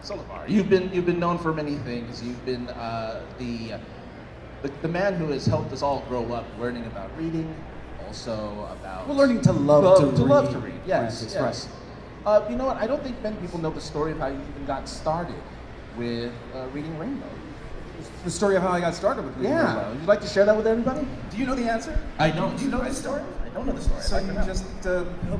So Levar, you've been known for many things. You've been the man who has helped us all grow up, learning about reading, also about learning to love to read. love to read. Yes, Francis, yes. You know what? I don't think many people know the story of how you even got started with reading Rainbow. The story of how I got started with reading Rainbow. Would you like to share that with everybody? Do you know the answer? I don't. Do you know the story? I don't know the story. So I'd like you to know. just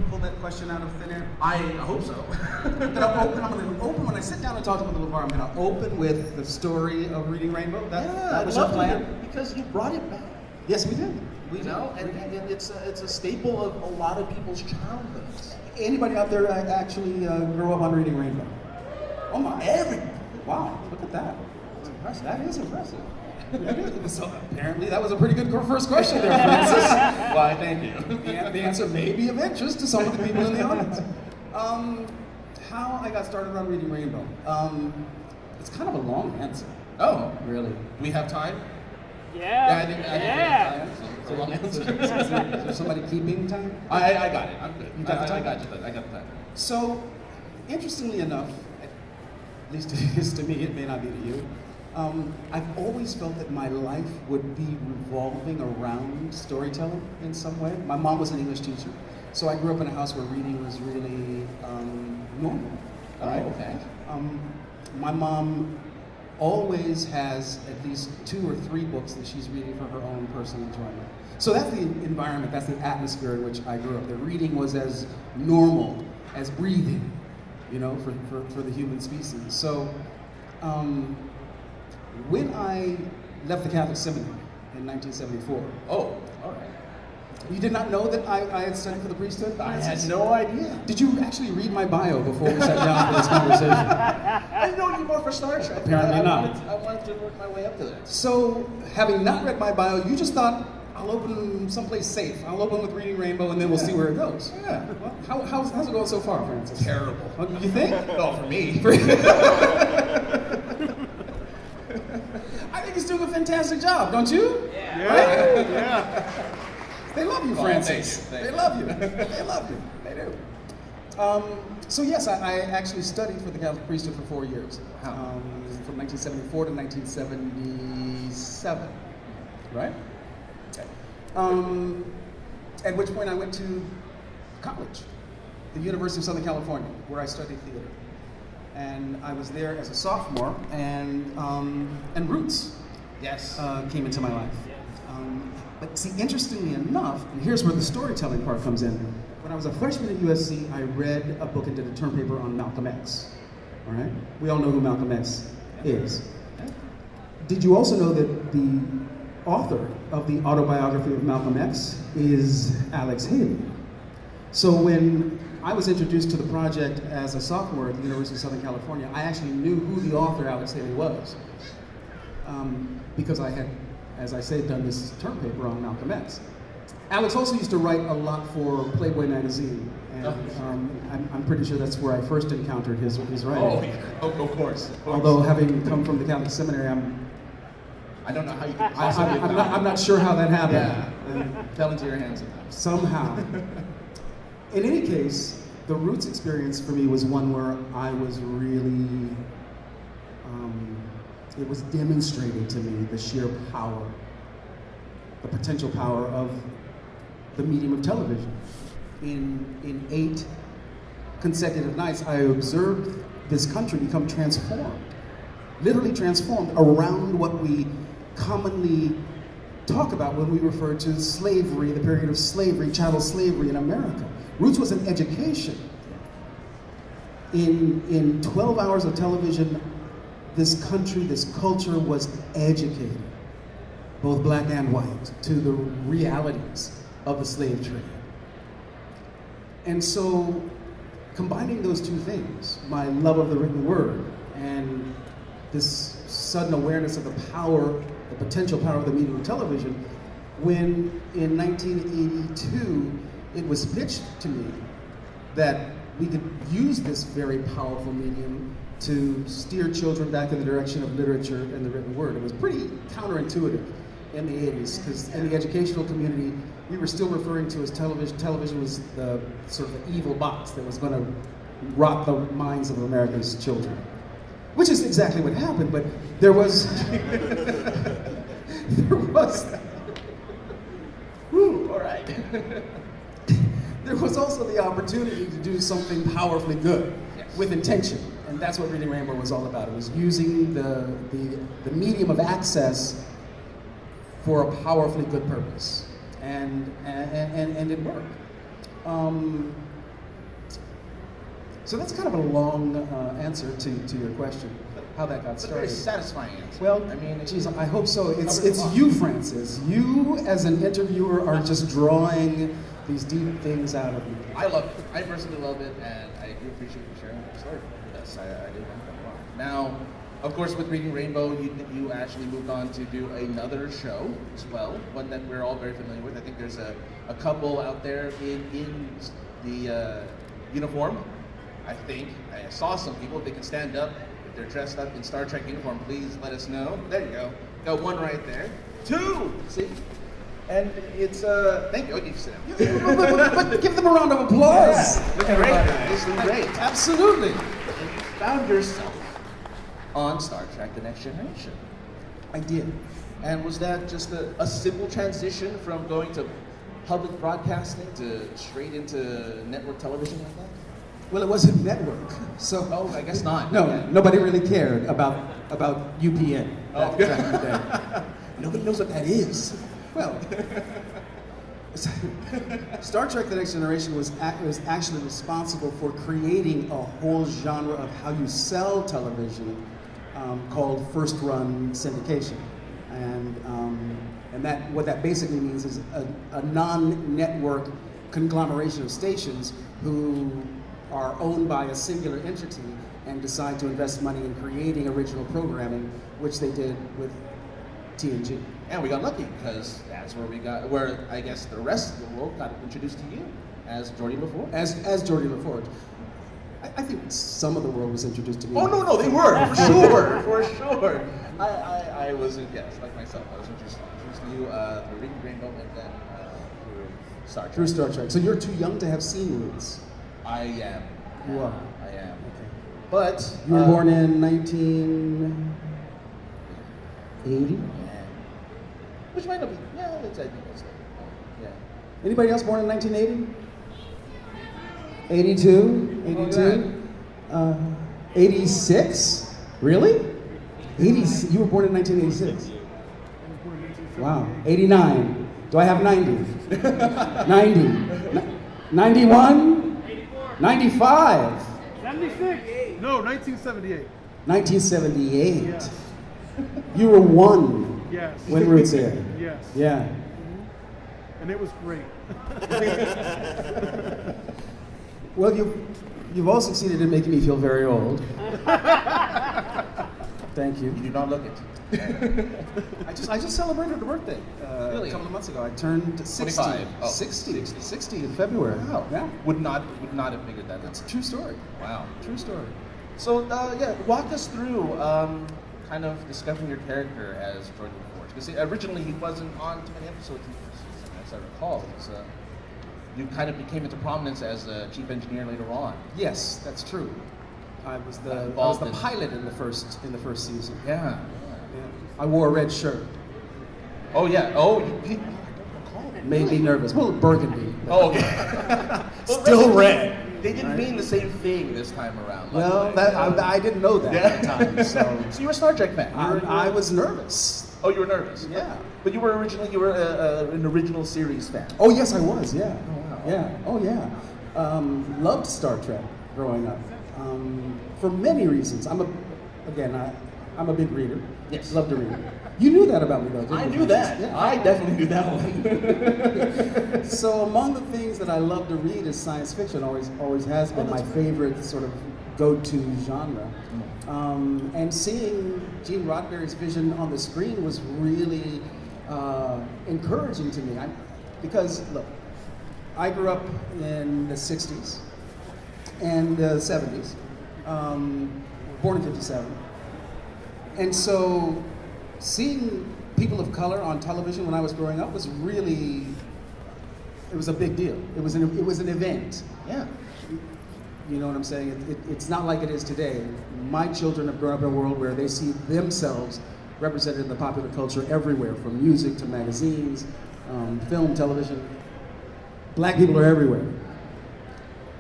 pull that question out of thin air? I hope so. I'm going to open, when I sit down and talk with Levar, I'm going to open with the story of reading Rainbow. That was your plan? Because you brought it back. Yes, we did. You know, and it's a staple of a lot of people's childhoods. Anybody out there actually grew up on reading Rainbow? Oh my, wow, look at that. That's impressive. That is impressive. So apparently that was a pretty good first question there, Francis. Why, thank you. The answer may be of interest to some of the people in the audience. How I got started on reading Rainbow. It's kind of a long answer. Oh, Really? we have time? Yeah. I think we have time. It's a long answer. Is there somebody keeping time? I got it. I'm good. You got the time? I got you. I got the time. So, interestingly enough, at least it is to me, it may not be to you, I've always felt that my life would be revolving around storytelling in some way. My mom was an English teacher, so I grew up in a house where reading was really normal. Oh, okay. My mom always has at least 2 or 3 books that she's reading for her own personal enjoyment. So that's the environment, that's the atmosphere in which I grew up. The reading was as normal as breathing, you know, for the human species. So when I left the Catholic Seminary in 1974, Oh, all right. you did not know that I had studied for the priesthood? I had no idea. Did you actually read my bio before we sat down for this conversation? I know you more for Star Trek. Apparently not. I wanted to work my way up to that. So, having not read my bio, you just thought, I'll open someplace safe. I'll open with Reading Rainbow and then we'll see where it goes. Yeah. Well, how's it going so far, Francis? Terrible. You think? Oh, for me. I think he's doing a fantastic job, don't you? Yeah. They love you, Oh, Francis. thank They you. love you. They love you. They do. So yes, I actually studied for the Catholic priesthood for 4 years, from 1974 to 1977, right? Okay. At which point I went to college, the University of Southern California, where I studied theater. And I was there as a sophomore, and Roots Yes. came into my life. But see, interestingly enough, and here's where the storytelling part comes in. When I was a freshman at USC, I read a book and did a term paper on Malcolm X. All right? We all know who Malcolm X is. Did you also know that the author of the autobiography of Malcolm X is Alex Haley? So when I was introduced to the project as a sophomore at the University of Southern California, I actually knew who the author Alex Haley was. Because I had, as I say, done this term paper on Malcolm X. Alex also used to write a lot for Playboy magazine, and I'm pretty sure that's where I first encountered his writing. Oh, yeah. Of course. Although having come from the Catholic Seminary, I don't know how you could possibly have I'm not sure how that happened. Yeah. Fell into your hands sometimes. Somehow. In any case, the Roots experience for me was one where I was really, it was demonstrated to me the sheer power, the potential power of the medium of television. In 8 consecutive nights, I observed this country become transformed, literally transformed around what we commonly talk about when we refer to slavery, the period of slavery, chattel slavery in America. Roots was an education. In 12 hours of television, this country, this culture was educated, both black and white, to the realities of the slave trade. And so, combining those two things, my love of the written word and this sudden awareness of the power, the potential power of the medium of television, when in 1982 it was pitched to me that we could use this very powerful medium to steer children back in the direction of literature and the written word. It was pretty counterintuitive in the 80s, because in the educational community, we were still referring to as television. Television was the sort of the evil box that was going to rot the minds of America's children. Which is exactly what happened, but there was, Whew, all right. there was also the opportunity to do something powerfully good with intention. And that's what Reading Rainbow was all about. It was using the medium of access for a powerfully good purpose. And it worked. So that's kind of a long answer to your question, how that got It's a started. very satisfying answer. Well, I mean, geez, I hope so. It's covers a lot. you, Francis. You, as an interviewer, are just drawing these deep things out of me. I love it. I personally love it, and I do appreciate you sharing your story with us. I do like that a lot. Now, of course, with Reading Rainbow, you actually moved on to do another show as well, one that we're all very familiar with. I think there's a couple out there in the uniform. I think I saw some people. If they can stand up, if they're dressed up in Star Trek uniform, please let us know. There you go. Got one right there. Two. See. And it's thank you. Oh, you sit down. But give them a round of applause. Yeah, looking great, guys. Looking great. Absolutely. And you found yourself on Star Trek: The Next Generation. I did. And was that just a simple transition from going to public broadcasting to straight into network television like that? Well, it wasn't network, so. Oh, I guess not. No, Yeah. nobody really cared about UPN. Oh. back in the day. Nobody knows what that is. Well, Star Trek: The Next Generation was actually responsible for creating a whole genre of how you sell television called first-run syndication, and that what that basically means is a non-network conglomeration of stations who are owned by a singular entity and decide to invest money in creating original programming, which they did with TNG. And we got lucky because that's where I guess the rest of the world got introduced to you as Geordie LaForge. As Geordie LaForge. I think some of the world was introduced to me. Oh no, they were for sure, for sure. I was like myself. I was introduced to you through Reading Rainbow and then through Star Trek. Through Star Trek. So you're too young to have seen Roots. I am. You are. I am. Okay. But You were born in 1980? which might not be. Yeah, I think it's yeah. Anybody else born in 1980? 82? 82? 86? Really? 80? You were born in 1986? Wow. 89. Do I have 90? 90. 91? 95? 76. No, 1978. 1978. Yes. You were one Yes. when Roots aired. Yes. Yeah. And it was great. Well, you've all succeeded in making me feel very old. Thank you. You do not look it. I just celebrated a birthday Really? a couple of months ago. I turned 60. 25. Oh. 60 in February. Wow. Yeah. Would not have figured that. That's a true story. Wow. True story. So walk us through kind of discovering your character as Geordie LaForge. Because originally he wasn't on too many episodes in the first season, as I recall. It was, you kind of became into prominence as a chief engineer later on. Yes, that's true. I was the Involved in- pilot in the first season. Yeah. Yeah. I wore a red shirt. Oh yeah. Oh, I don't recall. Made me nervous. Well, burgundy. Oh, okay. Still red. They didn't mean the same thing this time around. Well, I didn't know that at the time. So So you were a Star Trek fan. I was nervous. Oh, you were nervous. Yeah. But you were an original series fan. Oh yes, I was. Yeah. Oh, wow. Yeah. Oh yeah. Loved Star Trek growing up for many reasons. I'm a big reader. Yes. Love to read. You knew that about me though, didn't I you? knew that. Yeah. I definitely knew that one. So among the things that I love to read is science fiction. Always has been my favorite sort of go-to genre. And seeing Gene Roddenberry's vision on the screen was really encouraging to me. Because look, I grew up in the '60s and the '70s, born in '57, and so seeing people of color on television when I was growing up was really, it was a big deal. It was an event. Yeah. You know what I'm saying? It's not like it is today. My children have grown up in a world where they see themselves represented in the popular culture everywhere, from music to magazines, film, television. Black people are everywhere.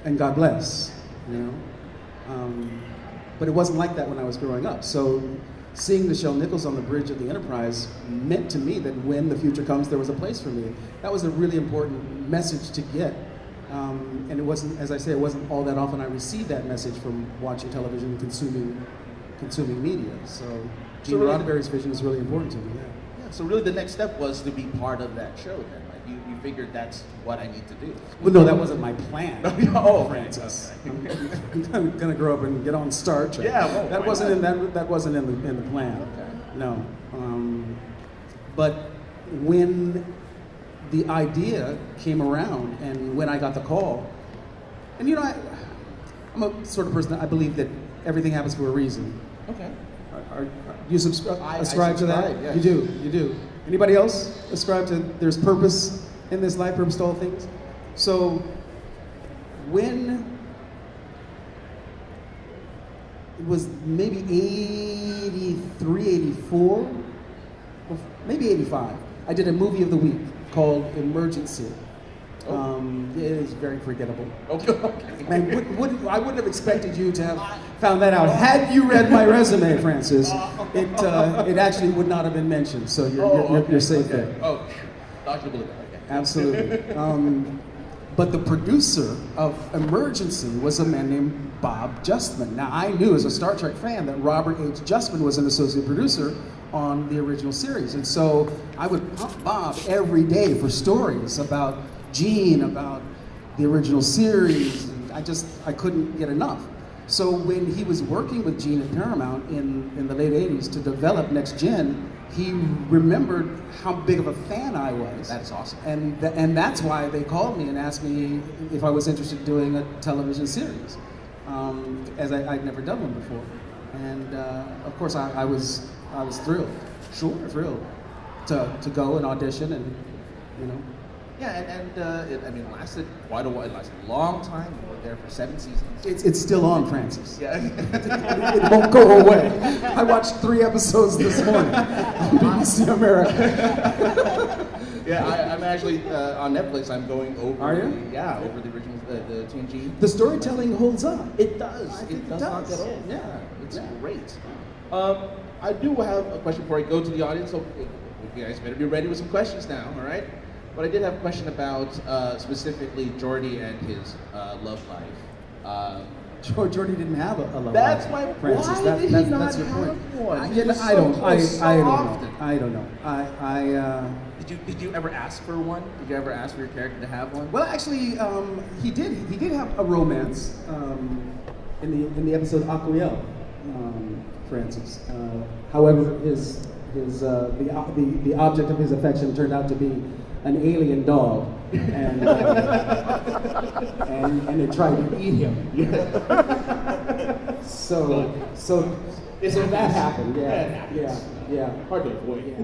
And God bless, you know? But it wasn't like that when I was growing up. So seeing Nichelle Nichols on the bridge of the Enterprise meant to me that when the future comes, there was a place for me. That was a really important message to get. And it wasn't, as I say, it wasn't all that often I received that message from watching television and consuming media. So Gene really Roddenberry's vision is really important to me. Yeah. Yeah, so really the next step was to be part of that show then. Like you figured that's what I need to do. Well, no, that wasn't my plan. Oh, Francis. I'm gonna grow up and get on Star Trek. Yeah, well, that wasn't in that wasn't in the plan. Okay. No. But when the idea came around and when I got the call, and you know, I'm a sort of person that I believe that everything happens for a reason. Okay. You ascribe to that? Yes. You do. Anybody else ascribe to there's purpose in this life, purpose to all things? So when it was maybe 83, 84, maybe 85, I did a movie of the week called Emergency. It is very forgettable. Okay. Man, I wouldn't have expected you to have found that out. Had you read my resume, Francis, it actually would not have been mentioned. So you're safe there. Oh, dodgeable. Okay. Absolutely. But the producer of Emergency was a man named Bob Justman. Now, I knew as a Star Trek fan that Robert H. Justman was an associate producer on the original series. And so I would pump Bob every day for stories about Gene, about the original series. And I couldn't get enough. So when he was working with Gene at Paramount in the late 80s to develop Next Gen, he remembered how big of a fan I was. That's awesome. And that's why they called me and asked me if I was interested in doing a television series, as I'd never done one before. And of course I was thrilled, thrilled to go and audition and, you know. Yeah, and it lasted quite a while. It lasted a long time. We were there for 7 seasons. It's still on, Francis. Yeah. It won't go away. I watched 3 episodes this morning on BBC America. Yeah, I'm actually on Netflix. I'm going over. Are you? Over the original, the TNG. The storytelling holds up. It does. It does not get old. Yeah, it's yeah. great. I do have a question before I go to the audience. So you guys better be ready with some questions now. All right. But I did have a question about specifically Geordi and his love life. Geordi didn't have a love That's life, my Francis. why That- did he that's not your have point. one? I He don't was know. so close so often. I don't know. Did you ever ask for one? Did you ever ask for your character to have one? Well, actually, he did have a romance in the episode Aquiel, Francis. However, the object of his affection turned out to be an alien dog, and it tried to eat him. So that happened. Yeah. Hard to avoid. Yeah.